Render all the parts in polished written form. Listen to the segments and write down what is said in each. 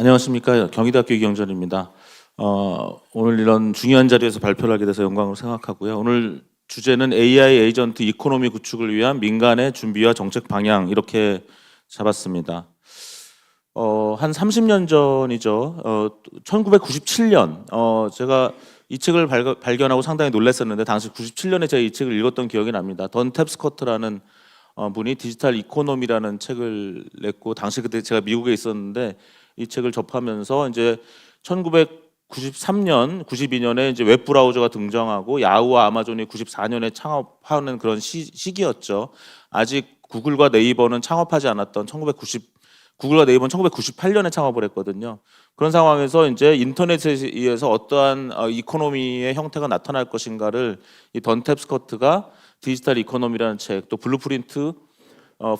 안녕하십니까. 경희대학교 이경전입니다. 오늘 이런 중요한 자리에서 발표를 하게 돼서 영광으로 생각하고요. 오늘 주제는 AI 에이전트 이코노미 구축을 위한 민간의 준비와 정책 방향 이렇게 잡았습니다. 한 30년 전이죠. 1997년 제가 이 책을 발견하고 상당히 놀랐었는데 당시 97년에 제가 이 책을 읽었던 기억이 납니다. 던 탭스커트라는 분이 디지털 이코노미라는 책을 냈고 당시 그때 제가 미국에 있었는데 이 책을 접하면서 이제 1993년, 92년에 이제 웹 브라우저가 등장하고 야후와 아마존이 94년에 창업하는 그런 시기였죠. 아직 구글과 네이버는 창업하지 않았던 구글과 네이버는 1998년에 창업을 했거든요. 그런 상황에서 이제 인터넷에 의해서 어떠한 이코노미의 형태가 나타날 것인가를 이 던 탭스커트가 디지털 이코노미라는 책, 또 블루프린트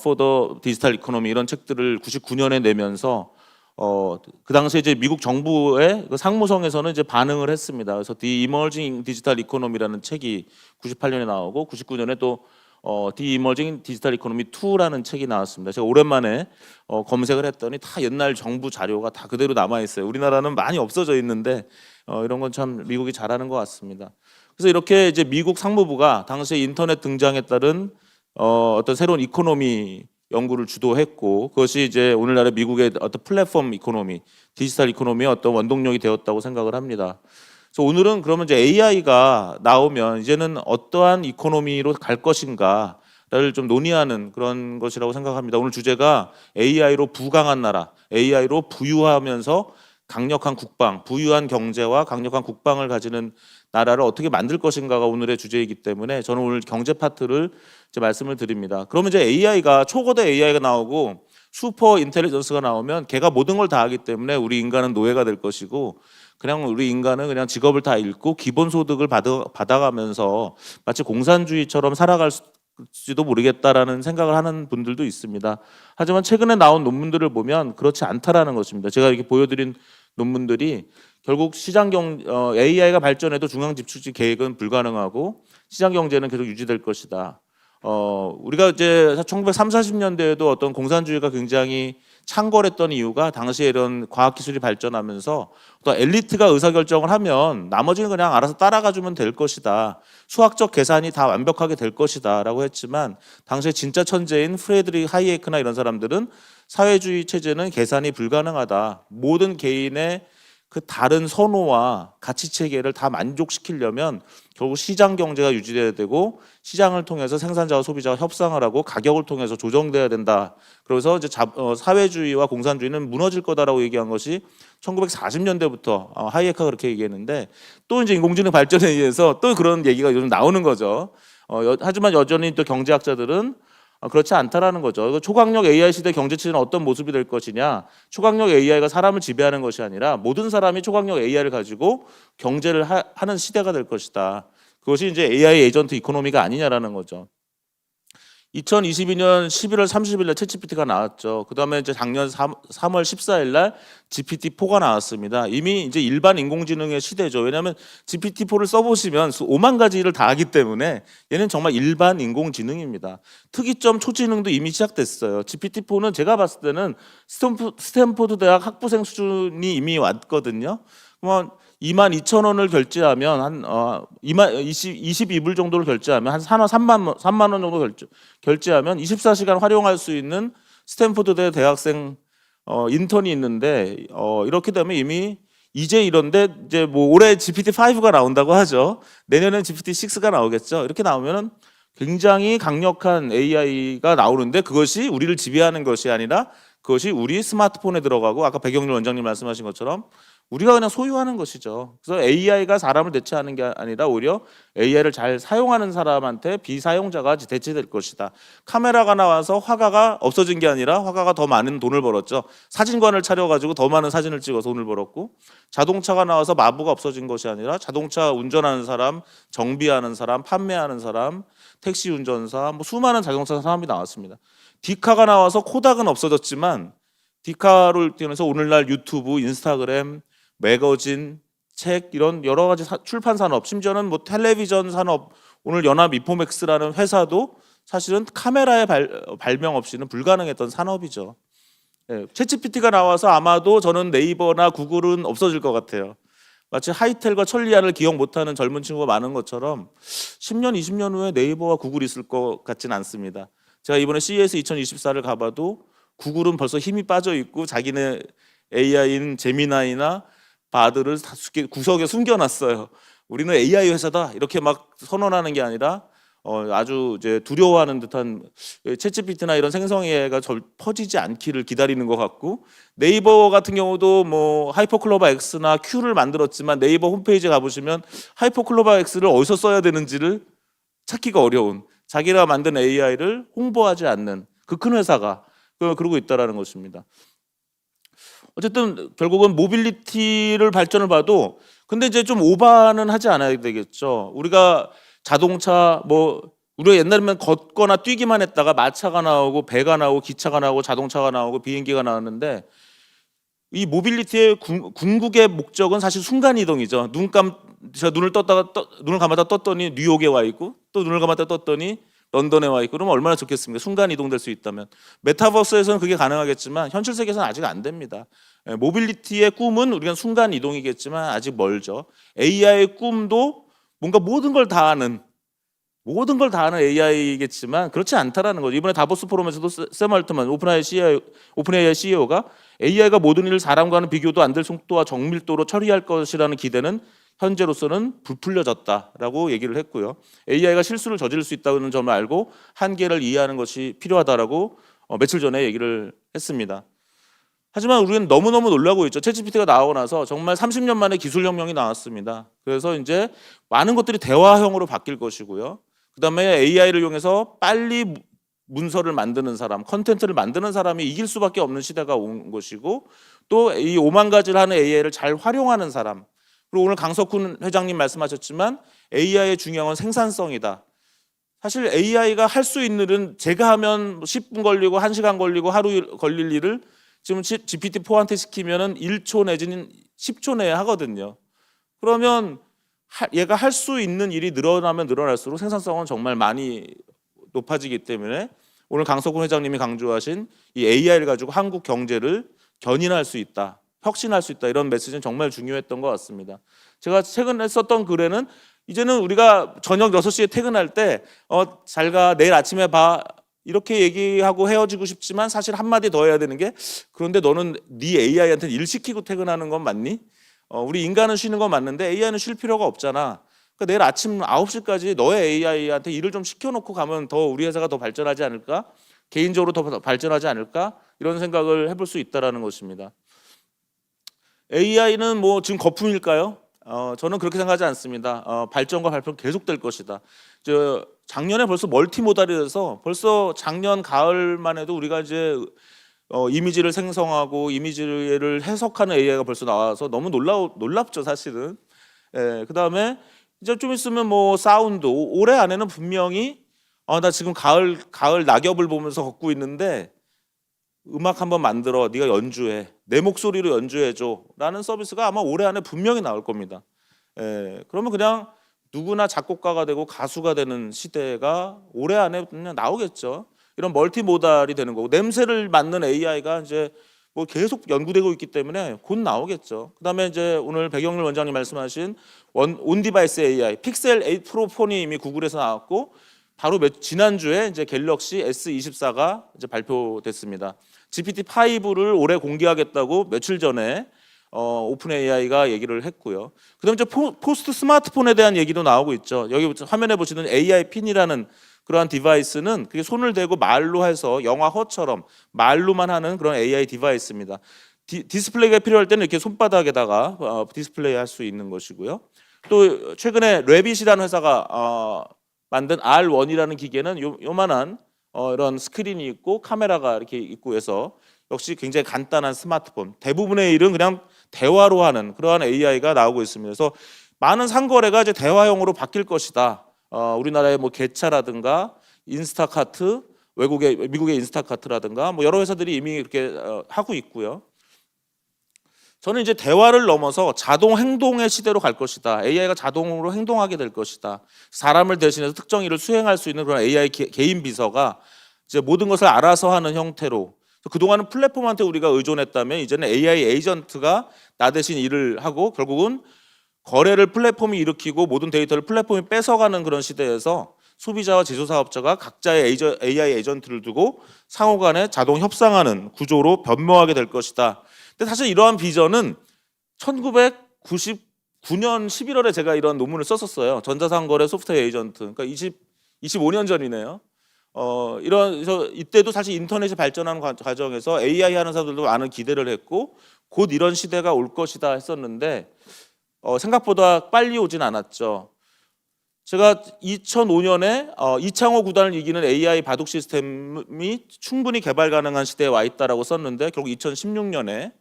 for the 디지털 이코노미 이런 책들을 99년에 내면서 그 당시에 이제 미국 정부의 그 상무성에서는 이제 반응을 했습니다. 그래서 The Emerging Digital Economy라는 책이 98년에 나오고 99년에 또 The Emerging Digital Economy 2라는 책이 나왔습니다. 제가 오랜만에 검색을 했더니 다 옛날 정부 자료가 다 그대로 남아 있어요. 우리나라는 많이 없어져 있는데 이런 건 참 미국이 잘하는 것 같습니다. 그래서 이렇게 이제 미국 상무부가 당시에 인터넷 등장에 따른 어떤 새로운 이코노미 연구를 주도했고 그것이 이제 오늘날의 미국의 어떤 플랫폼 이코노미, 디지털 이코노미의 어떤 원동력이 되었다고 생각을 합니다. 그래서 오늘은 그러면 이제 AI가 나오면 이제는 어떠한 이코노미로 갈 것인가를 좀 논의하는 그런 것이라고 생각합니다. 오늘 주제가 AI로 부강한 나라, AI로 부유하면서 강력한 국방, 부유한 경제와 강력한 국방을 가지는 나라를 어떻게 만들 것인가가 오늘의 주제이기 때문에 저는 오늘 경제 파트를 이제 말씀을 드립니다. 그러면 이제 AI가 초거대 AI가 나오고 슈퍼 인텔리전스가 나오면 걔가 모든 걸 다 하기 때문에 우리 인간은 노예가 될 것이고 그냥 우리 인간은 그냥 직업을 다 잃고 기본소득을 받아가면서 마치 공산주의처럼 살아갈지도 모르겠다라는 생각을 하는 분들도 있습니다. 하지만 최근에 나온 논문들을 보면 그렇지 않다라는 것입니다. 제가 이렇게 보여드린 논문들이 결국 AI가 발전해도 중앙집중지 계획은 불가능하고 시장 경제는 계속 유지될 것이다. 우리가 이제 1930, 40년대에도 어떤 공산주의가 굉장히 창궐했던 이유가 당시에 이런 과학기술이 발전하면서 또 엘리트가 의사결정을 하면 나머지는 그냥 알아서 따라가주면 될 것이다. 수학적 계산이 다 완벽하게 될 것이다 라고 했지만 당시에 진짜 천재인 프레드릭 하이에크나 이런 사람들은 사회주의 체제는 계산이 불가능하다. 모든 개인의 그 다른 선호와 가치 체계를 다 만족시키려면 결국 시장 경제가 유지돼야 되고 시장을 통해서 생산자와 소비자가 협상을 하고 가격을 통해서 조정돼야 된다. 그래서 이제 사회주의와 공산주의는 무너질 거다라고 얘기한 것이 1940년대부터 하이에크가 그렇게 얘기했는데 또 이제 인공지능 발전에 의해서 또 그런 얘기가 요즘 나오는 거죠. 하지만 여전히 또 경제학자들은 그렇지 않다라는 거죠. 초강력 AI 시대 경제체제는 어떤 모습이 될 것이냐. 초강력 AI가 사람을 지배하는 것이 아니라 모든 사람이 초강력 AI를 가지고 경제를 하는 시대가 될 것이다. 그것이 이제 AI 에이전트 이코노미가 아니냐라는 거죠. 2022년 11월 30일 날 챗GPT가 나왔죠. 그다음에 이제 작년 3월 14일 날 GPT-4가 나왔습니다. 이미 이제 일반 인공지능의 시대죠. 왜냐하면 GPT-4를 써보시면 5만 가지 일을 다 하기 때문에 얘는 정말 일반 인공지능입니다. 특이점 초지능도 이미 시작됐어요. GPT-4는 제가 봤을 때는 스탠포드 대학 학부생 수준이 이미 왔거든요. 22,000원을 결제하면 한 22불 정도를 결제하면 한 3만 원 정도 결제하면 24시간 활용할 수 있는 스탠포드대 대학생 인턴이 있는데 이렇게 되면 이미 이제 이런데 이제 뭐 올해 GPT-5가 나온다고 하죠. 내년엔 GPT-6가 나오겠죠. 이렇게 나오면은 굉장히 강력한 AI가 나오는데 그것이 우리를 지배하는 것이 아니라 그것이 우리 스마트폰에 들어가고 아까 백영률 원장님 말씀하신 것처럼 우리가 그냥 소유하는 것이죠. 그래서 AI가 사람을 대체하는 게 아니라 오히려 AI를 잘 사용하는 사람한테 비사용자가 대체될 것이다. 카메라가 나와서 화가가 없어진 게 아니라 화가가 더 많은 돈을 벌었죠. 사진관을 차려가지고 더 많은 사진을 찍어서 돈을 벌었고 자동차가 나와서 마부가 없어진 것이 아니라 자동차 운전하는 사람, 정비하는 사람, 판매하는 사람, 택시 운전사, 뭐 수많은 자동차 사람이 나왔습니다. 디카가 나와서 코닥은 없어졌지만 디카를 통해서 오늘날 유튜브, 인스타그램, 매거진, 책 이런 여러 가지 출판 산업, 심지어는 뭐 텔레비전 산업, 오늘 연합 이포맥스라는 회사도 사실은 카메라의 발명 없이는 불가능했던 산업이죠. 예, 챗GPT가 나와서 아마도 저는 네이버나 구글은 없어질 것 같아요. 마치 하이텔과 천리안을 기억 못하는 젊은 친구가 많은 것처럼 10년, 20년 후에 네이버와 구글이 있을 것 같지는 않습니다. 제가 이번에 CES 2024를 가봐도 구글은 벌써 힘이 빠져 있고 자기네 AI인 제미나이나 바드를 다 구석에 숨겨놨어요. 우리는 AI 회사다 이렇게 막 선언하는 게 아니라 아주 이제 두려워하는 듯한 챗GPT나 이런 생성 AI가 퍼지지 않기를 기다리는 것 같고, 네이버 같은 경우도 뭐 하이퍼클로바 X나 Q를 만들었지만 네이버 홈페이지에 가보시면 하이퍼클로바 X를 어디서 써야 되는지를 찾기가 어려운, 자기가 만든 AI를 홍보하지 않는 그 큰 회사가 그러고 있다라는 것입니다. 어쨌든 결국은 모빌리티를 발전을 봐도 근데 이제 좀 오바는 하지 않아야 되겠죠. 우리가 자동차 우리가 옛날에는 걷거나 뛰기만 했다가 마차가 나오고 배가 나오고 기차가 나오고 자동차가 나오고 비행기가 나왔는데, 이 모빌리티의 궁극의 목적은 사실 순간 이동이죠. 제가 눈을 감았다 떴더니 뉴욕에 와 있고 또 눈을 감았다 떴더니 런던에 와 있고, 그러면 얼마나 좋겠습니까? 순간 이동될 수 있다면. 메타버스에서는 그게 가능하겠지만 현실 세계에서는 아직 안 됩니다. 모빌리티의 꿈은 우리가 순간 이동이겠지만 아직 멀죠. AI의 꿈도 뭔가 모든 걸 다 아는 AI겠지만 그렇지 않다라는 거죠. 이번에 다보스 포럼에서도 샘 알트만 오픈AI CEO가 AI가 모든 일을 사람과는 비교도 안 될 속도와 정밀도로 처리할 것이라는 기대는 현재로서는 부풀려졌다라고 얘기를 했고요. AI가 실수를 저지를 수 있다는 점을 알고 한계를 이해하는 것이 필요하다라고 며칠 전에 얘기를 했습니다. 하지만 우리는 너무너무 놀라고 있죠. 챗GPT가 나오고 나서 정말 30년 만에 기술혁명이 나왔습니다. 그래서 이제 많은 것들이 대화형으로 바뀔 것이고요. 그다음에 AI를 이용해서 빨리 문서를 만드는 사람, 컨텐츠를 만드는 사람이 이길 수밖에 없는 시대가 온 것이고, 또 이 5만 가지를 하는 AI를 잘 활용하는 사람, 그리고 오늘 강석훈 회장님 말씀하셨지만 AI의 중요한 건 생산성이다. 사실 AI가 할 수 있는 일은 제가 하면 10분 걸리고 1시간 걸리고 하루 걸릴 일을 지금 GPT-4한테 시키면은 1초 내지는 10초 내에 하거든요. 그러면 얘가 할 수 있는 일이 늘어나면 늘어날수록 생산성은 정말 많이 높아지기 때문에 오늘 강석훈 회장님이 강조하신 이 AI를 가지고 한국 경제를 견인할 수 있다, 혁신할 수 있다, 이런 메시지는 정말 중요했던 것 같습니다. 제가 최근에 썼던 글에는 이제는 우리가 저녁 6시에 퇴근할 때 잘 가, 내일 아침에 봐, 이렇게 얘기하고 헤어지고 싶지만 사실 한마디 더 해야 되는 게, 그런데 너는 네 AI한테 일 시키고 퇴근하는 건 맞니? 우리 인간은 쉬는 건 맞는데 AI는 쉴 필요가 없잖아. 그러니까 내일 아침 9시까지 너의 AI한테 일을 좀 시켜놓고 가면 더 우리 회사가 더 발전하지 않을까? 개인적으로 더 발전하지 않을까? 이런 생각을 해볼 수 있다라는 것입니다. AI는 뭐 지금 거품일까요? 저는 그렇게 생각하지 않습니다. 발전과 발표는 계속될 것이다. 작년에 벌써 멀티모달이 돼서 벌써 작년 가을만 해도 우리가 이제 이미지를 생성하고 이미지를 해석하는 AI가 벌써 나와서 너무 놀랍죠, 사실은. 그다음에 이제 좀 있으면 뭐 사운드, 올해 안에는 분명히 나 지금 가을 낙엽을 보면서 걷고 있는데 음악 한번 만들어, 네가 연주해, 내 목소리로 연주해줘라는 서비스가 아마 올해 안에 분명히 나올 겁니다. 그러면 그냥 누구나 작곡가가 되고 가수가 되는 시대가 올해 안에 그냥 나오겠죠. 이런 멀티모달이 되는 거고, 냄새를 맡는 AI가 이제 뭐 계속 연구되고 있기 때문에 곧 나오겠죠. 그다음에 이제 오늘 백영일 원장님 말씀하신 온디바이스 AI, 픽셀 8 프로 폰이 이미 구글에서 나왔고, 바로 지난주에 이제 갤럭시 S24가 이제 발표됐습니다. GPT-5를 올해 공개하겠다고 며칠 전에 오픈 AI가 얘기를 했고요. 그다음에 이제 포스트 스마트폰에 대한 얘기도 나오고 있죠. 여기 화면에 보시는 AI 핀이라는 그러한 디바이스는 그게 손을 대고 말로 해서 영화 허처럼 말로만 하는 그런 AI 디바이스입니다. 디스플레이가 필요할 때는 이렇게 손바닥에다가 디스플레이 할 수 있는 것이고요. 또 최근에 래빗이라는 회사가 만든 R1이라는 기계는 요만한 이런 스크린이 있고 카메라가 이렇게 있고 해서 역시 굉장히 간단한 스마트폰. 대부분의 일은 그냥 대화로 하는 그러한 AI가 나오고 있습니다. 그래서 많은 상거래가 이제 대화형으로 바뀔 것이다. 우리나라의 뭐 개차라든가 인스타카트, 미국의 인스타카트라든가 뭐 여러 회사들이 이미 이렇게 하고 있고요. 저는 이제 대화를 넘어서 자동 행동의 시대로 갈 것이다. AI가 자동으로 행동하게 될 것이다. 사람을 대신해서 특정 일을 수행할 수 있는 그런 AI 개인 비서가 이제 모든 것을 알아서 하는 형태로, 그동안은 플랫폼한테 우리가 의존했다면 이제는 AI 에이전트가 나 대신 일을 하고 결국은 거래를 플랫폼이 일으키고 모든 데이터를 플랫폼이 뺏어가는 그런 시대에서 소비자와 제조사업자가 각자의 AI 에이전트를 두고 상호 간에 자동 협상하는 구조로 변모하게 될 것이다. 근데 사실 이러한 비전은 1999년 11월에 제가 이런 논문을 썼었어요. 전자상거래 소프트웨어 에이전트. 그러니까 25년 전이네요. 이때도 사실 인터넷이 발전하는 과정에서 AI 하는 사람들도 많은 기대를 했고 곧 이런 시대가 올 것이다 했었는데 생각보다 빨리 오진 않았죠. 제가 2005년에 이창호 구단을 이기는 AI 바둑 시스템이 충분히 개발 가능한 시대에 와 있다라고 썼는데 결국 2016년에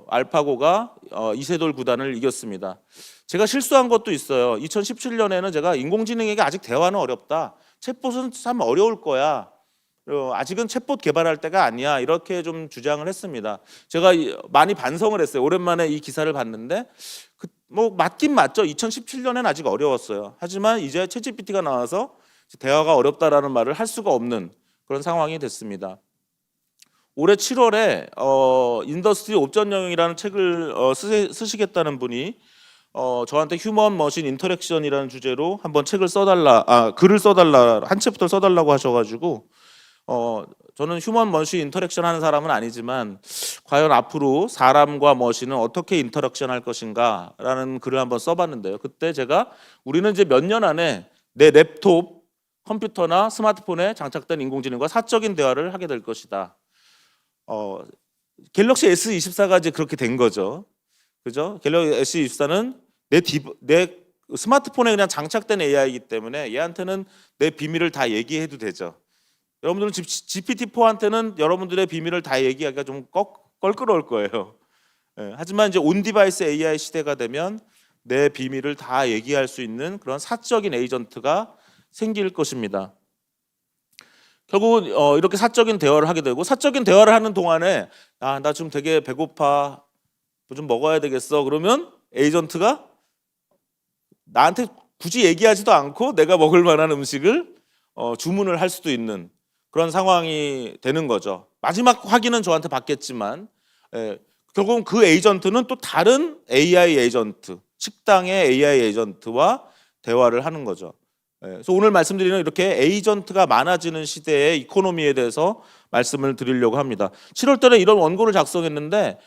알파고가 이세돌 구단을 이겼습니다. 제가 실수한 것도 있어요. 2017년에는 제가 인공지능에게 아직 대화는 어렵다. 챗봇은 참 어려울 거야. 아직은 챗봇 개발할 때가 아니야. 이렇게 좀 주장을 했습니다. 제가 많이 반성을 했어요. 오랜만에 이 기사를 봤는데 뭐 맞긴 맞죠. 2017년에는 아직 어려웠어요. 하지만 이제 챗GPT가 나와서 대화가 어렵다라는 말을 할 수가 없는 그런 상황이 됐습니다. 올해 7월에 인더스트리 옵전형이라는 책을 쓰시겠다는 분이 저한테 휴먼 머신 인터랙션이라는 주제로 한번 글을 써달라 한 챕터 써달라고 하셔가지고 저는 휴먼 머신 인터랙션 하는 사람은 아니지만 과연 앞으로 사람과 머신은 어떻게 인터랙션 할 것인가라는 글을 한번 써봤는데요. 그때 제가 우리는 이제 몇 년 안에 내 랩톱, 컴퓨터나 스마트폰에 장착된 인공지능과 사적인 대화를 하게 될 것이다. 갤럭시 S24가 이제 그렇게 된 거죠. 그죠? 갤럭시 S24는 내 스마트폰에 그냥 장착된 AI이기 때문에 얘한테는 내 비밀을 다 얘기해도 되죠. 여러분들은 GPT-4한테는 여러분들의 비밀을 다 얘기하기가 좀 껄끄러울 거예요. 하지만 이제 온 디바이스 AI 시대가 되면 내 비밀을 다 얘기할 수 있는 그런 사적인 에이전트가 생길 것입니다. 결국은 이렇게 사적인 대화를 하게 되고 사적인 대화를 하는 동안에 나 지금 되게 배고파, 뭐 좀 먹어야 되겠어. 그러면 에이전트가 나한테 굳이 얘기하지도 않고 내가 먹을 만한 음식을 주문을 할 수도 있는 그런 상황이 되는 거죠. 마지막 확인은 저한테 받겠지만 결국은 그 에이전트는 또 다른 AI 에이전트, 식당의 AI 에이전트와 대화를 하는 거죠. 그래서 오늘 말씀드리는 이렇게 에이전트가 많아지는 시대의 이코노미에 대해서 말씀을 드리려고 합니다. 7월 달에 이런 원고를 작성했는데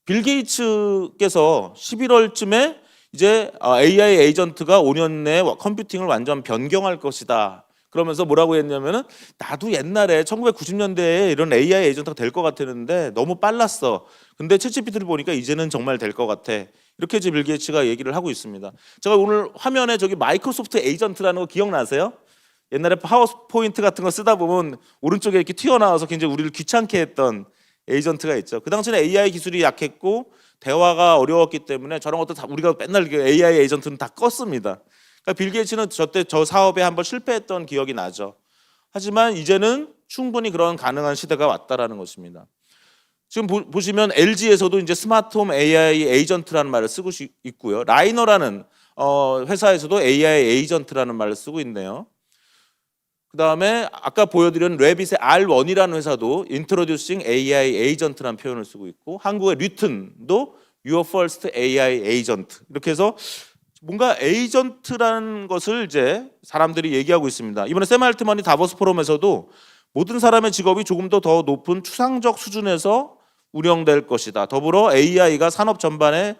빌 게이츠께서 11월쯤에 이제 AI 에이전트가 5년 내에 컴퓨팅을 완전 변경할 것이다. 그러면서 뭐라고 했냐면은 나도 옛날에 1990년대에 이런 AI 에이전트가 될 것 같았는데 너무 빨랐어. 근데 챗GPT를 보니까 이제는 정말 될 것 같아. 이렇게 이제 빌 게이츠가 얘기를 하고 있습니다. 제가 오늘 화면에 저기 마이크로소프트 에이전트라는 거 기억나세요? 옛날에 파워포인트 같은 거 쓰다 보면 오른쪽에 이렇게 튀어나와서 굉장히 우리를 귀찮게 했던 에이전트가 있죠. 그 당시에는 AI 기술이 약했고 대화가 어려웠기 때문에 저런 것도 다 우리가 맨날 AI 에이전트는 다 껐습니다. 그러니까 빌 게이츠는 저 사업에 한번 실패했던 기억이 나죠. 하지만 이제는 충분히 그런 가능한 시대가 왔다라는 것입니다. 지금 보시면 LG에서도 이제 스마트홈 AI 에이전트라는 말을 쓰고 있고요. 라이너라는 회사에서도 AI 에이전트라는 말을 쓰고 있네요. 그 다음에 아까 보여드린 레빗의 R1이라는 회사도 Introducing AI Agent라는 표현을 쓰고 있고 한국의 류튼도 Your First AI Agent 이렇게 해서 뭔가 에이전트라는 것을 이제 사람들이 얘기하고 있습니다. 이번에 샘 알트만이 다보스 포럼에서도 모든 사람의 직업이 조금 더 높은 추상적 수준에서 운영될 것이다. 더불어 AI가 산업 전반에서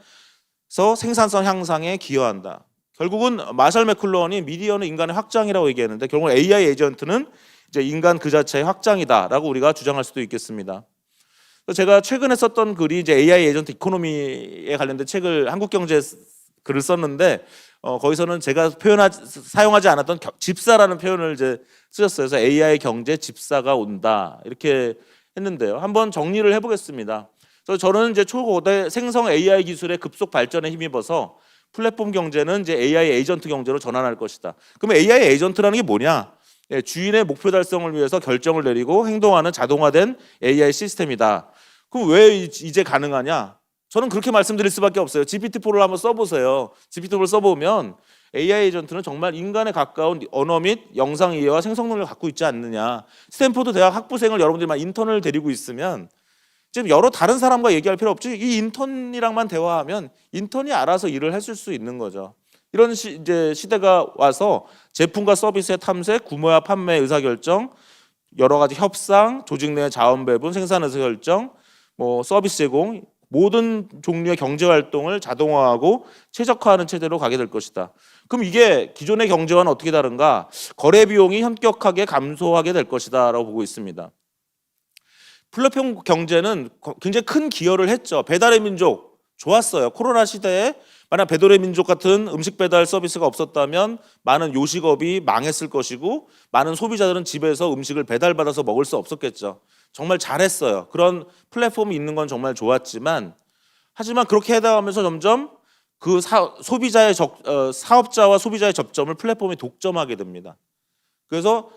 생산성 향상에 기여한다. 결국은 마셜 맥클루언이 미디어는 인간의 확장이라고 얘기했는데 결국 AI 에이전트는 이제 인간 그 자체의 확장이다라고 우리가 주장할 수도 있겠습니다. 제가 최근에 썼던 글이 이제 AI 에이전트 이코노미에 관련된 책을 한국경제에 글을 썼는데 거기서는 제가 사용하지 않았던 집사라는 표현을 이제 쓰셨어요. 그래서 AI 경제 집사가 온다 이렇게 했는데요. 한번 정리를 해보겠습니다. 그래서 저는 이제 초고대 생성 AI 기술의 급속 발전에 힘입어서 플랫폼 경제는 이제 AI 에이전트 경제로 전환할 것이다. 그럼 AI 에이전트라는 게 뭐냐? 주인의 목표 달성을 위해서 결정을 내리고 행동하는 자동화된 AI 시스템이다. 그럼 왜 이제 가능하냐? 저는 그렇게 말씀드릴 수밖에 없어요. GPT-4를 한번 써보세요. GPT-4를 써보면 AI 에이전트는 정말 인간에 가까운 언어 및 영상 이해와 생성 능력을 갖고 있지 않느냐. 스탠포드 대학 학부생을 여러분들이 막 인턴을 데리고 있으면 지금 여러 다른 사람과 얘기할 필요 없지. 이 인턴이랑만 대화하면 인턴이 알아서 일을 했을 수 있는 거죠. 이런 이제 시대가 와서 제품과 서비스의 탐색, 구매와 판매 의사결정, 여러 가지 협상, 조직 내 자원 배분, 생산 의사결정, 뭐 서비스 제공, 모든 종류의 경제 활동을 자동화하고 최적화하는 체제로 가게 될 것이다. 그럼 이게 기존의 경제와는 어떻게 다른가? 거래 비용이 현격하게 감소하게 될 것이다라고 보고 있습니다. 플랫폼 경제는 굉장히 큰 기여를 했죠. 배달의 민족 좋았어요. 코로나 시대에 만약 배달의 민족 같은 음식 배달 서비스가 없었다면 많은 요식업이 망했을 것이고 많은 소비자들은 집에서 음식을 배달받아서 먹을 수 없었겠죠. 정말 잘했어요. 그런 플랫폼이 있는 건 정말 좋았지만 하지만 그렇게 해나가면서 점점 그 사업자와 소비자의 접점을 플랫폼이 독점하게 됩니다. 그래서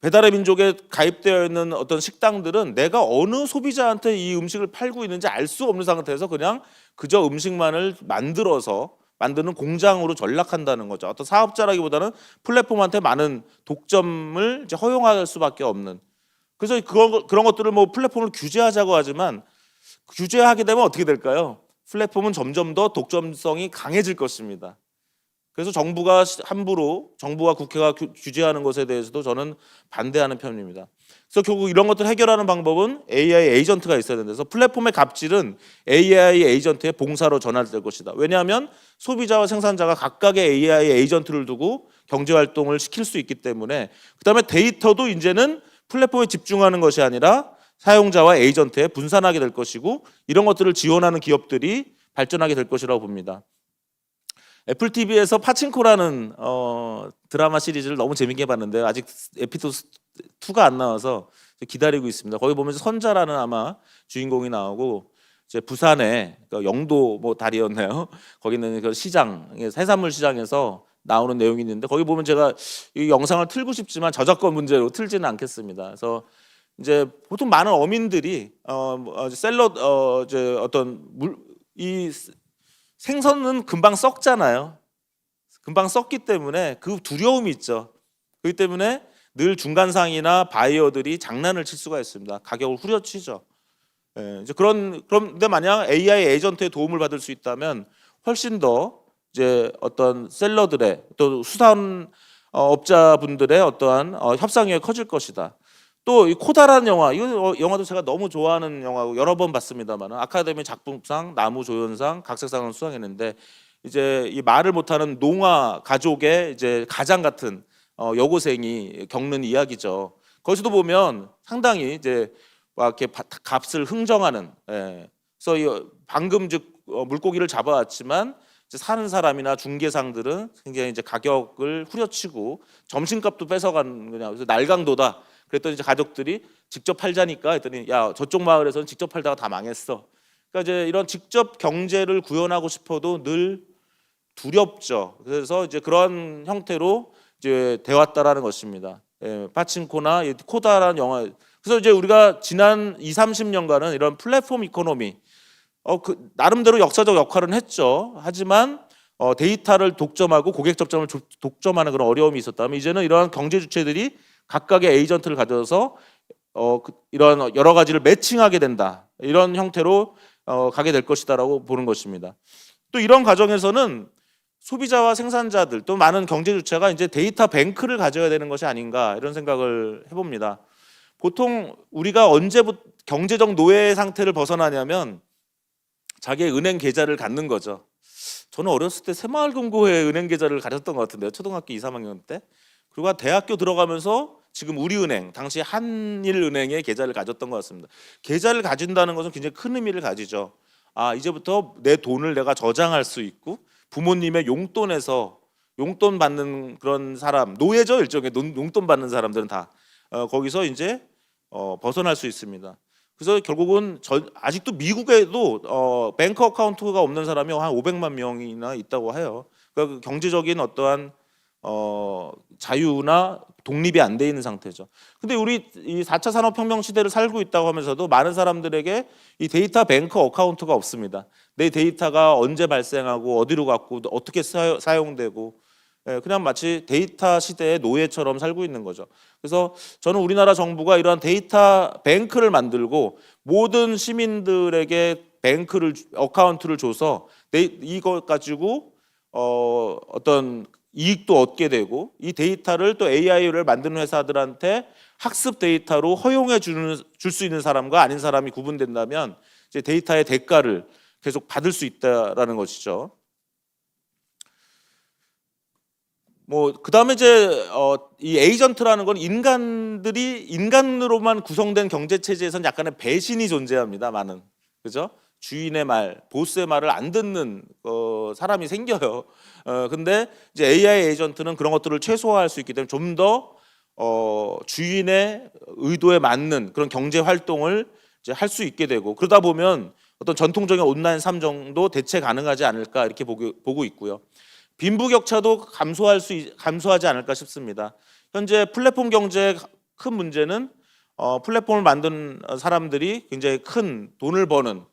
배달의 민족에 가입되어 있는 어떤 식당들은 내가 어느 소비자한테 이 음식을 팔고 있는지 알 수 없는 상태에서 그냥 그저 음식만을 만드는 공장으로 전락한다는 거죠. 어떤 사업자라기보다는 플랫폼한테 많은 독점을 이제 허용할 수밖에 없는. 그래서 그런 것들을 뭐 플랫폼을 규제하자고 하지만 규제하게 되면 어떻게 될까요? 플랫폼은 점점 더 독점성이 강해질 것입니다. 그래서 정부가 국회가 규제하는 것에 대해서도 저는 반대하는 편입니다. 그래서 결국 이런 것들 해결하는 방법은 AI 에이전트가 있어야 되는데서 플랫폼의 갑질은 AI 에이전트의 봉사로 전환될 것이다. 왜냐하면 소비자와 생산자가 각각의 AI 에이전트를 두고 경제 활동을 시킬 수 있기 때문에 그다음에 데이터도 이제는 플랫폼에 집중하는 것이 아니라 사용자와 에이전트에 분산하게 될 것이고 이런 것들을 지원하는 기업들이 발전하게 될 것이라고 봅니다. 애플 TV에서 파친코라는 드라마 시리즈를 너무 재밌게 봤는데 아직 에피소드 2가 안 나와서 기다리고 있습니다. 거기 보면 선자라는 아마 주인공이 나오고 이제 부산에 영도 뭐 다리였나요? 거기는 그 시장, 해산물 시장에서 나오는 내용이 있는데 거기 보면 제가 이 영상을 틀고 싶지만 저작권 문제로 틀지는 않겠습니다. 그래서 이제 보통 많은 어민들이 이 생선은 금방 썩잖아요. 금방 썩기 때문에 그 두려움이 있죠. 그렇기 때문에 늘 중간상이나 바이어들이 장난을 칠 수가 있습니다. 가격을 후려치죠. 이제 그런데 만약 AI 에이전트의 도움을 받을 수 있다면 훨씬 더 이제 어떤 셀러들의 또 수산 업자분들의 어떠한 협상력이 커질 것이다. 또 이 코다라는 영화, 이 영화도 제가 너무 좋아하는 영화고 여러 번 봤습니다만 아카데미 작품상, 나무조연상, 각색상을 수상했는데 이제 이 말을 못하는 농아 가족의 이제 가장 같은 여고생이 겪는 이야기죠. 거기서도 보면 상당히 이제 막 이렇게 값을 흥정하는, 그래서 이 방금 물고기를 잡아왔지만 이제 사는 사람이나 중개상들은 굉장히 이제 가격을 후려치고 점심값도 뺏어가는 거냐. 그래서 날강도다. 그랬더니 이제 가족들이 직접 팔자니까 했더니 야 저쪽 마을에서는 직접 팔다가 다 망했어. 그러니까 이제 이런 직접 경제를 구현하고 싶어도 늘 두렵죠. 그래서 이제 그런 형태로 이제 되었다라는 것입니다. 파친코나 코다라는 영화. 그래서 이제 우리가 지난 20-30년간은 이런 플랫폼 이코노미 나름대로 역사적 역할은 했죠. 하지만 데이터를 독점하고 고객 접점을 독점하는 그런 어려움이 있었다면 이제는 이러한 경제 주체들이 각각의 에이전트를 가져서 이런 여러 가지를 매칭하게 된다. 이런 형태로 가게 될 것이다라고 보는 것입니다. 또 이런 과정에서는 소비자와 생산자들 또 많은 경제 주체가 이제 데이터 뱅크를 가져야 되는 것이 아닌가 이런 생각을 해봅니다. 보통 우리가 언제부터 경제적 노예 상태를 벗어나냐면 자기의 은행 계좌를 갖는 거죠. 저는 어렸을 때 새마을금고에 은행 계좌를 가졌던 것 같은데요. 초등학교 2, 3학년 때. 그리고 대학교 들어가면서 지금 우리은행, 당시 한일은행에 계좌를 가졌던 것 같습니다. 계좌를 가진다는 것은 굉장히 큰 의미를 가지죠. 이제부터 내 돈을 내가 저장할 수 있고 부모님의 용돈에서 용돈 받는 그런 사람, 노예죠 일종의 용돈 받는 사람들은 다 거기서 이제 벗어날 수 있습니다. 그래서 결국은 아직도 미국에도 뱅크 어카운트가 없는 사람이 한 500만 명이나 있다고 해요. 그러니까 경제적인 어떠한 자유나 독립이 안 돼 있는 상태죠. 근데 우리 이 4차 산업혁명 시대를 살고 있다고 하면서도 많은 사람들에게 이 데이터 뱅크 어카운트가 없습니다. 내 데이터가 언제 발생하고 어디로 갔고 어떻게 사용되고 그냥 마치 데이터 시대의 노예처럼 살고 있는 거죠. 그래서 저는 우리나라 정부가 이러한 데이터 뱅크를 만들고 모든 시민들에게 어카운트를 줘서 이것 가지고 어떤 이익도 얻게 되고 이 데이터를 또 AI를 만드는 회사들한테 학습 데이터로 허용해 줄 수 있는 사람과 아닌 사람이 구분된다면 이제 데이터의 대가를 계속 받을 수 있다라는 것이죠. 그다음에 이제 이 에이전트라는 건 인간으로만 구성된 경제 체제에서는 약간의 배신이 존재합니다. 많은 그죠? 주인의 말, 보스의 말을 안 듣는 사람이 생겨요. 근데 이제 AI 에이전트는 그런 것들을 최소화할 수 있기 때문에 좀 더 주인의 의도에 맞는 그런 경제 활동을 이제 할 수 있게 되고 그러다 보면 어떤 전통적인 온라인 삶 정도 대체 가능하지 않을까 이렇게 보고 있고요. 빈부격차도 감소하지 않을까 싶습니다. 현재 플랫폼 경제의 큰 문제는 플랫폼을 만든 사람들이 굉장히 큰 돈을 버는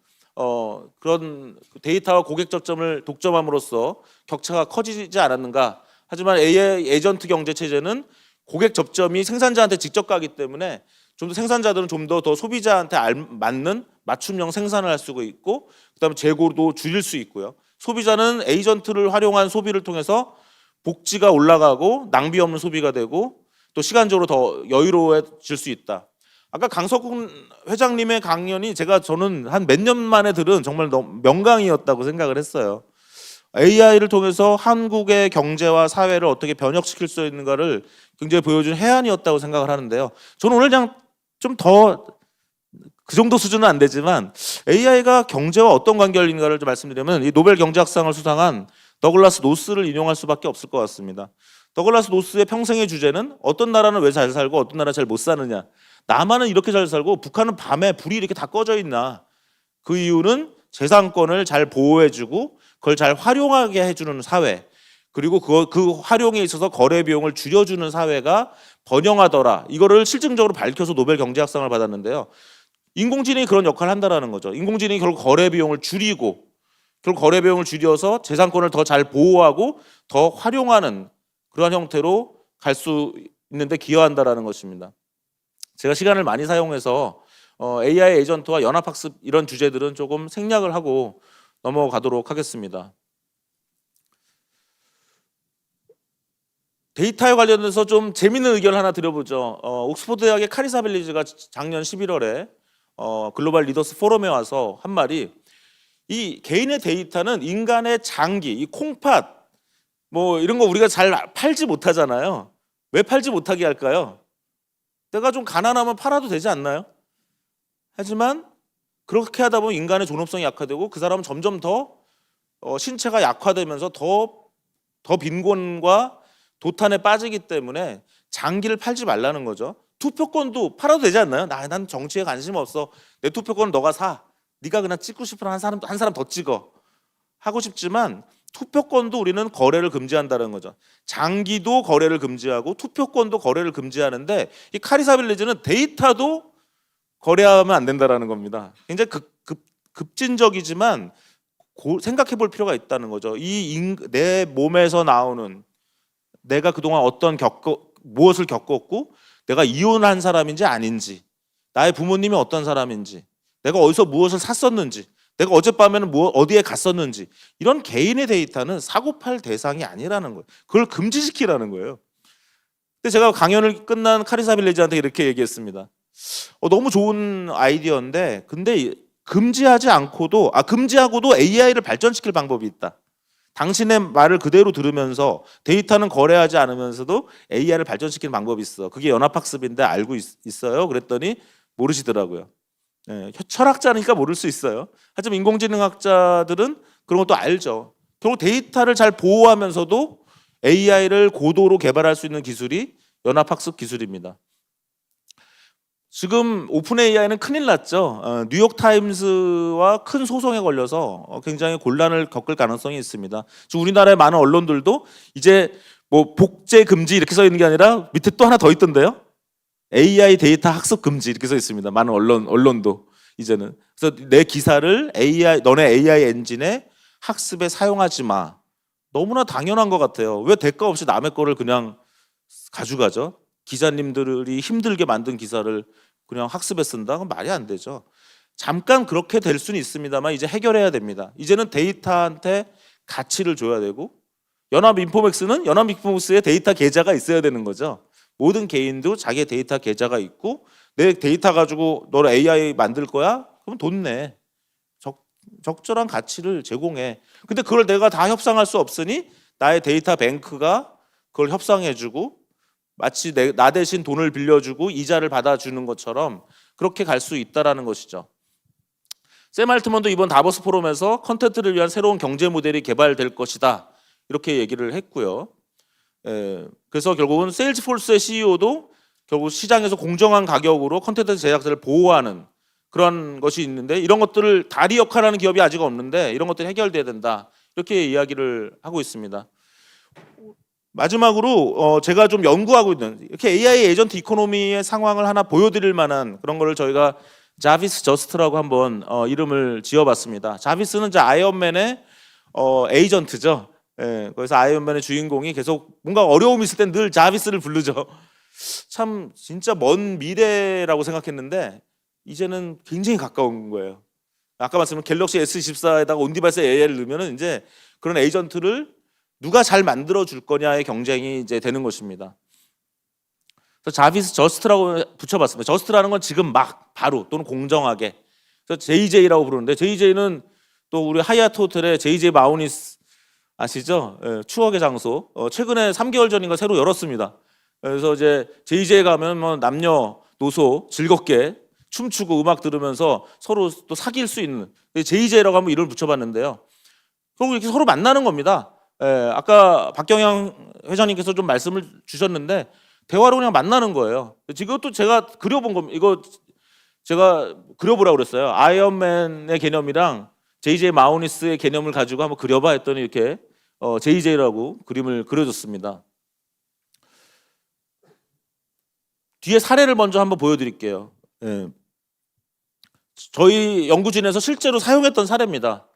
그런 데이터와 고객 접점을 독점함으로써 격차가 커지지 않았는가. 하지만 AI 에이전트 경제 체제는 고객 접점이 생산자한테 직접 가기 때문에 좀 더 생산자들은 좀 더 소비자한테 맞는 맞춤형 생산을 할 수가 있고 그다음에 재고도 줄일 수 있고요. 소비자는 에이전트를 활용한 소비를 통해서 복지가 올라가고 낭비 없는 소비가 되고 또 시간적으로 더 여유로워질 수 있다. 아까 강석훈 회장님의 강연이 저는 한 몇 년 만에 들은 정말 너무 명강이었다고 생각을 했어요. AI를 통해서 한국의 경제와 사회를 어떻게 변혁시킬 수 있는가를 굉장히 보여준 해안이었다고 생각을 하는데요. 저는 오늘 그냥 좀 더 그 정도 수준은 안 되지만 AI가 경제와 어떤 관계인가를 좀 말씀드리면 이 노벨 경제학상을 수상한 더글라스 노스를 인용할 수밖에 없을 것 같습니다. 더글라스 노스의 평생의 주제는 어떤 나라는 왜 잘 살고 어떤 나라 잘 못 사느냐. 남한은 이렇게 잘 살고 북한은 밤에 불이 이렇게 다 꺼져 있나. 그 이유는 재산권을 잘 보호해주고 그걸 잘 활용하게 해주는 사회 그리고 그 활용에 있어서 거래 비용을 줄여주는 사회가 번영하더라. 이거를 실증적으로 밝혀서 노벨 경제학상을 받았는데요. 인공지능이 그런 역할을 한다라는 거죠. 인공지능이 결국 거래 비용을 줄이고 결국 거래 비용을 줄여서 재산권을 더 잘 보호하고 더 활용하는 그러한 형태로 갈 수 있는데 기여한다라는 것입니다. 제가 시간을 많이 사용해서 AI 에이전트와 연합학습 이런 주제들은 조금 생략을 하고 넘어가도록 하겠습니다. 데이터에 관련해서 좀 재미있는 의견을 하나 드려보죠. 옥스퍼드 대학의 카리사 벨리즈가 작년 11월에 글로벌 리더스 포럼에 와서 한 말이 이 개인의 데이터는 인간의 장기, 이 콩팥 이런 거 우리가 잘 팔지 못하잖아요. 왜 팔지 못하게 할까요? 내가 좀 가난하면 팔아도 되지 않나요? 하지만 그렇게 하다 보면 인간의 존엄성이 약화되고 그 사람은 점점 더 신체가 약화되면서 더 빈곤과 도탄에 빠지기 때문에 장기를 팔지 말라는 거죠. 투표권도 팔아도 되지 않나요? 난 정치에 관심 없어. 내 투표권은 너가 사. 네가 그냥 찍고 싶으면 한 사람 더 찍어. 하고 싶지만 투표권도 우리는 거래를 금지한다는 거죠. 장기도 거래를 금지하고 투표권도 거래를 금지하는데 이 카리사 빌리지는 데이터도 거래하면 안 된다라는 겁니다. 굉장히 급진적이지만 생각해 볼 필요가 있다는 거죠. 내 몸에서 나오는 내가 그동안 무엇을 겪었고 내가 이혼한 사람인지 아닌지 나의 부모님이 어떤 사람인지 내가 어디서 무엇을 샀었는지 내가 어젯밤에는 어디에 갔었는지 이런 개인의 데이터는 사고팔 대상이 아니라는 거예요. 그걸 금지시키라는 거예요. 근데 제가 강연을 끝난 카리사 빌리지한테 이렇게 얘기했습니다. 너무 좋은 아이디어인데 근데 금지하고도 AI를 발전시킬 방법이 있다. 당신의 말을 그대로 들으면서 데이터는 거래하지 않으면서도 AI를 발전시키는 방법이 있어. 그게 연합학습인데 알고 있어요? 그랬더니 모르시더라고요. 철학자니까 모를 수 있어요. 하지만 인공지능학자들은 그런 것도 알죠. 결국 데이터를 잘 보호하면서도 AI를 고도로 개발할 수 있는 기술이 연합학습 기술입니다. 지금 오픈 AI는 큰일 났죠. 뉴욕타임스와 큰 소송에 걸려서 굉장히 곤란을 겪을 가능성이 있습니다. 지금 우리나라의 많은 언론들도 이제 복제 금지 이렇게 써 있는 게 아니라 밑에 또 하나 더 있던데요. AI 데이터 학습 금지 이렇게 써 있습니다. 많은 언론도. 이제는. 그래서 내 기사를 너네 AI 엔진에 학습에 사용하지 마. 너무나 당연한 것 같아요. 왜 대가 없이 남의 거를 그냥 가져가죠? 기자님들이 힘들게 만든 기사를 그냥 학습에 쓴다? 그건 말이 안 되죠. 잠깐 그렇게 될 수는 있습니다만 이제 해결해야 됩니다. 이제는 데이터한테 가치를 줘야 되고 연합인포맥스의 데이터 계좌가 있어야 되는 거죠. 모든 개인도 자기의 데이터 계좌가 있고 내 데이터 가지고 너 AI 만들 거야? 그럼 돈 내. 적절한 가치를 제공해. 근데 그걸 내가 다 협상할 수 없으니 나의 데이터 뱅크가 그걸 협상해주고 마치 나 대신 돈을 빌려주고 이자를 받아주는 것처럼 그렇게 갈 수 있다라는 것이죠. 샘 알트먼도 이번 다보스 포럼에서 컨텐츠를 위한 새로운 경제 모델이 개발될 것이다 이렇게 얘기를 했고요. 그래서 결국은 세일즈포스의 CEO도 결국 시장에서 공정한 가격으로 컨텐츠 제작자를 보호하는 그런 것이 있는데 이런 것들을 다리 역할하는 기업이 아직 없는데 이런 것들이 해결돼야 된다 이렇게 이야기를 하고 있습니다. 마지막으로 제가 좀 연구하고 있는 이렇게 AI 에이전트 이코노미의 상황을 하나 보여드릴 만한 그런 거를 저희가 자비스 저스트라고 한번 이름을 지어봤습니다. 자비스는 이제 아이언맨의 에이전트죠. 그래서 아이언맨의 주인공이 계속 뭔가 어려움이 있을 땐 늘 자비스를 부르죠. 참 진짜 먼 미래라고 생각했는데 이제는 굉장히 가까운 거예요. 아까 말씀드린 갤럭시 S24에다가 온디바이스 AI를 넣으면은 이제 그런 에이전트를 누가 잘 만들어 줄 거냐의 경쟁이 이제 되는 것입니다. 그래서 자비스 저스트라고 붙여봤습니다. 저스트라는 건 지금 막 바로 또는 공정하게. 그래서 JJ라고 부르는데 JJ는 또 우리 하얏트 호텔의 JJ 마우니스 아시죠? 추억의 장소. 최근에 3개월 전인가 새로 열었습니다. 그래서 이제 JJ 가면 뭐 남녀 노소 즐겁게 춤추고 음악 들으면서 서로 또 사귈 수 있는 JJ라고 한번 이름을 붙여봤는데요. 결국 이렇게 서로 만나는 겁니다. 아까 박경영 회장님께서 좀 말씀을 주셨는데 대화로 그냥 만나는 거예요. 이것도 제가 그려본 겁니다. 이거 제가 그려보라고 그랬어요. 아이언맨의 개념이랑 JJ 마우니스의 개념을 가지고 한번 그려봐 했더니 이렇게 JJ라고 그림을 그려줬습니다. 뒤에 사례를 먼저 한번 보여드릴게요. 저희 연구진에서 실제로 사용했던 사례입니다.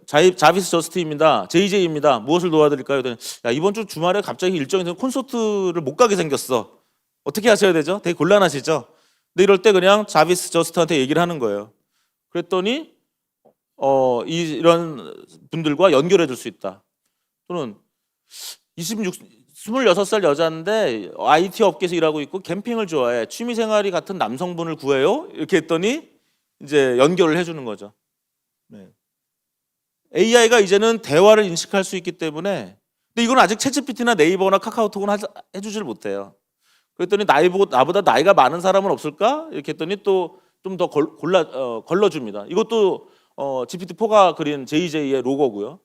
자비스 저스트입니다. JJ입니다. 무엇을 도와드릴까요? 야, 이번 주 주말에 갑자기 일정이 돼서 콘서트를 못 가게 생겼어. 어떻게 하셔야 되죠? 되게 곤란하시죠? 근데 이럴 때 그냥 자비스 저스트한테 얘기를 하는 거예요. 그랬더니 이런 분들과 연결해 줄 수 있다. 또는 26살 여자인데 IT 업계에서 일하고 있고 캠핑을 좋아해. 취미생활이 같은 남성분을 구해요. 이렇게 했더니 이제 연결을 해주는 거죠. 네. AI가 이제는 대화를 인식할 수 있기 때문에 근데 이건 아직 챗GPT나 네이버나 카카오톡은 해주질 못해요. 그랬더니 나보다 나이가 많은 사람은 없을까? 이렇게 했더니 또 좀 더 걸러줍니다. 이것도 GPT-4가 그린 JJ의 로고고요.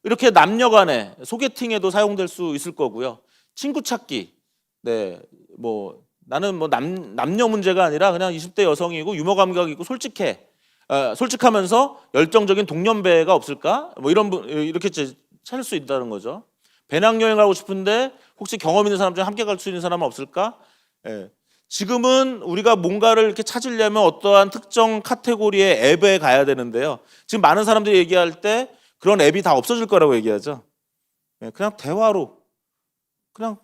이렇게 남녀간에 소개팅에도 사용될 수 있을 거고요. 친구 찾기. 네, 뭐 나는 뭐 남녀 문제가 아니라 그냥 20대 여성이고 유머 감각이 있고 솔직해. 솔직하면서 열정적인 동년배가 없을까? 뭐 이런 분 이렇게 찾을 수 있다는 거죠. 배낭여행 하고 싶은데 혹시 경험 있는 사람 중에 함께 갈 수 있는 사람은 없을까? 지금은 우리가 뭔가를 이렇게 찾으려면 어떠한 특정 카테고리의 앱에 가야 되는데요. 지금 많은 사람들이 얘기할 때 그런 앱이 다 없어질 거라고 얘기하죠. 그냥 대화로 그냥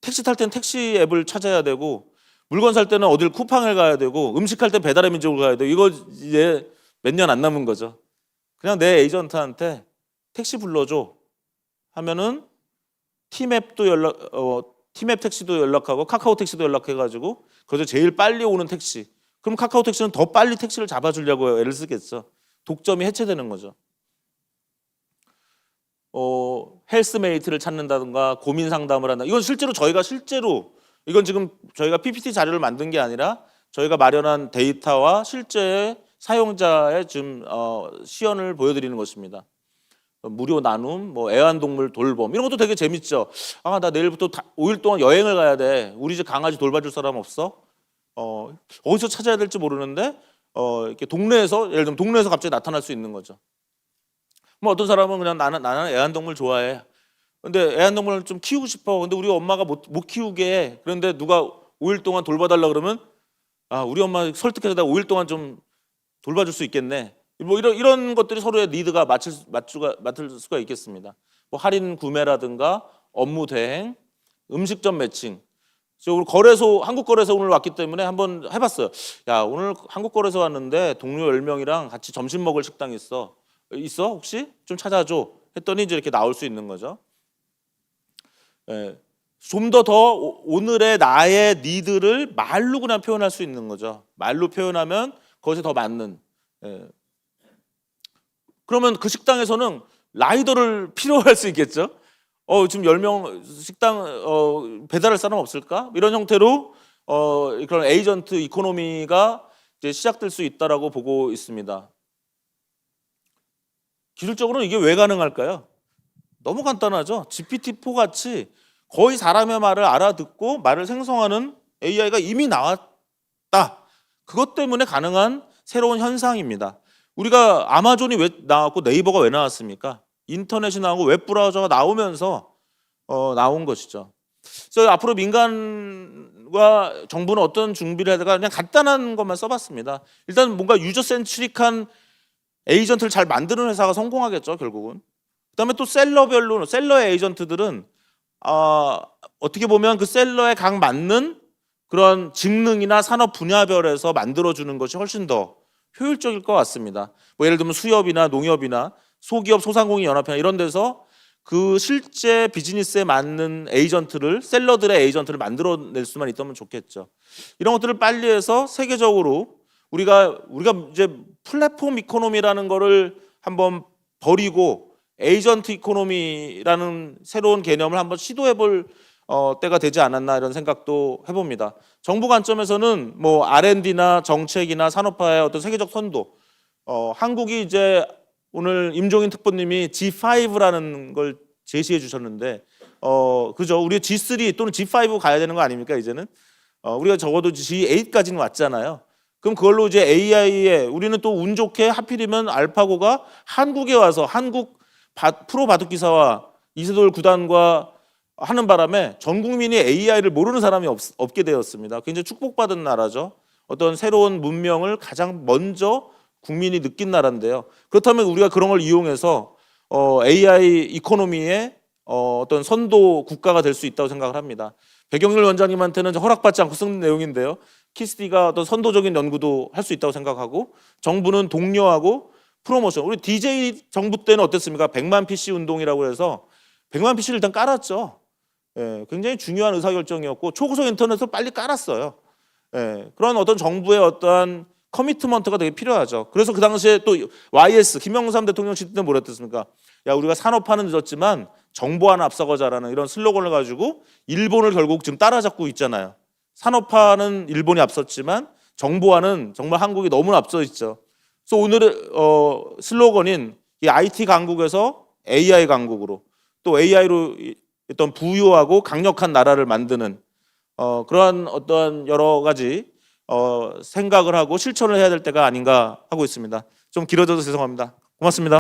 택시 탈 때는 택시 앱을 찾아야 되고 물건 살 때는 어딜 쿠팡을 가야 되고 음식할 때 배달의 민족을 가야 되고 이거 이제 몇 년 안 남은 거죠. 그냥 내 에이전트한테 택시 불러줘 하면은 티맵 택시도 연락하고 카카오 택시도 연락해가지고 거기서 제일 빨리 오는 택시. 그럼 카카오 택시는 더 빨리 택시를 잡아주려고 애를 쓰겠죠. 독점이 해체되는 거죠. 헬스메이트를 찾는다든가 고민 상담을 한다. 이건 실제로 이건 지금 저희가 PPT 자료를 만든 게 아니라 저희가 마련한 데이터와 실제 사용자의 좀 시연을 보여드리는 것입니다. 무료 나눔, 뭐 애완동물 돌봄 이런 것도 되게 재밌죠. 아, 나 내일부터 5일 동안 여행을 가야 돼. 우리 집 강아지 돌봐줄 사람 없어? 어디서 찾아야 될지 모르는데 이렇게 예를 들면 동네에서 갑자기 나타날 수 있는 거죠. 뭐 어떤 사람은 그냥 나는 애완동물 좋아해. 근데 애완동물을 좀 키우고 싶어. 근데 우리 엄마가 못 키우게 해. 그런데 누가 5일 동안 돌봐달라 그러면 아, 우리 엄마 설득해서 내가 5일 동안 좀 돌봐줄 수 있겠네. 뭐 이런 것들이 서로의 니드가 맞을 수가 있겠습니다. 뭐 할인 구매라든가 업무 대행, 음식점 매칭. 저 우리 한국거래소 오늘 왔기 때문에 한번 해봤어요. 야, 오늘 한국거래소 왔는데 동료 10명이랑 같이 점심 먹을 식당 있어. 있어? 혹시? 좀 찾아줘. 했더니 이제 이렇게 나올 수 있는 거죠. 예. 좀 더 오늘의 나의 니드를 말로 그냥 표현할 수 있는 거죠. 말로 표현하면 그것이 더 맞는. 예. 그러면 그 식당에서는 라이더를 필요할 수 있겠죠. 지금 10명 식당 배달할 사람 없을까? 이런 형태로 그런 에이전트 이코노미가 이제 시작될 수 있다라고 보고 있습니다. 기술적으로는 이게 왜 가능할까요? 너무 간단하죠. GPT-4 같이 거의 사람의 말을 알아듣고 말을 생성하는 AI가 이미 나왔다. 그것 때문에 가능한 새로운 현상입니다. 우리가 아마존이 왜 나왔고 네이버가 왜 나왔습니까? 인터넷이 나오고 웹브라우저가 나오면서 나온 것이죠. 그래서 앞으로 민간과 정부는 어떤 준비를 해야 될까? 그냥 간단한 것만 써봤습니다. 일단 뭔가 유저 센트릭한 에이전트를 잘 만드는 회사가 성공하겠죠, 결국은. 그다음에 또 셀러의 에이전트들은 어떻게 보면 그 셀러에 각 맞는 그런 직능이나 산업 분야별에서 만들어주는 것이 훨씬 더 효율적일 것 같습니다. 뭐 예를 들면 수협이나 농협이나 소기업 소상공인연합회나 이런 데서 그 실제 비즈니스에 맞는 에이전트를 셀러들의 에이전트를 만들어낼 수만 있다면 좋겠죠. 이런 것들을 빨리 해서 세계적으로 우리가 이제 플랫폼 이코노미라는 거를 한번 버리고 에이전트 이코노미라는 새로운 개념을 한번 시도해볼 때가 되지 않았나 이런 생각도 해봅니다. 정부 관점에서는 뭐 R&D나 정책이나 산업화의 어떤 세계적 선도, 한국이 이제 오늘 임종인 특보님이 G5라는 걸 제시해 주셨는데, 그죠? 우리 G3 또는 G5 가야 되는 거 아닙니까 이제는? 우리가 적어도 G8까지는 왔잖아요. 그럼 그걸로 이제 AI에 우리는 또 운 좋게 하필이면 알파고가 한국에 와서 한국 프로 바둑 기사와 이세돌 구단과 하는 바람에 전 국민이 AI를 모르는 사람이 없게 되었습니다. 굉장히 축복받은 나라죠. 어떤 새로운 문명을 가장 먼저 국민이 느낀 나라인데요. 그렇다면 우리가 그런 걸 이용해서 AI 이코노미의 어떤 선도 국가가 될 수 있다고 생각을 합니다. 백영렬 원장님한테는 허락받지 않고 쓴 내용인데요. 키스디가 어떤 선도적인 연구도 할 수 있다고 생각하고 정부는 독려하고 프로모션. 우리 DJ 정부 때는 어땠습니까? 100만 PC 운동이라고 해서 100만 PC를 일단 깔았죠. 예, 굉장히 중요한 의사결정이었고 초고속 인터넷을 빨리 깔았어요. 예, 그런 어떤 정부의 어떠한 커미트먼트가 되게 필요하죠. 그래서 그 당시에 또 YS 김영삼 대통령 시대 때 뭐랬습니까? 야, 우리가 산업화는 늦었지만 정보 하나 앞서가자라는 이런 슬로건을 가지고 일본을 결국 지금 따라잡고 있잖아요. 산업화는 일본이 앞섰지만 정보화는 정말 한국이 너무 앞서 있죠. 그래서 오늘의 슬로건인 이 IT 강국에서 AI 강국으로 또 AI로 어떤 부유하고 강력한 나라를 만드는 그러한 어떤 여러 가지 생각을 하고 실천을 해야 될 때가 아닌가 하고 있습니다. 좀 길어져서 죄송합니다. 고맙습니다.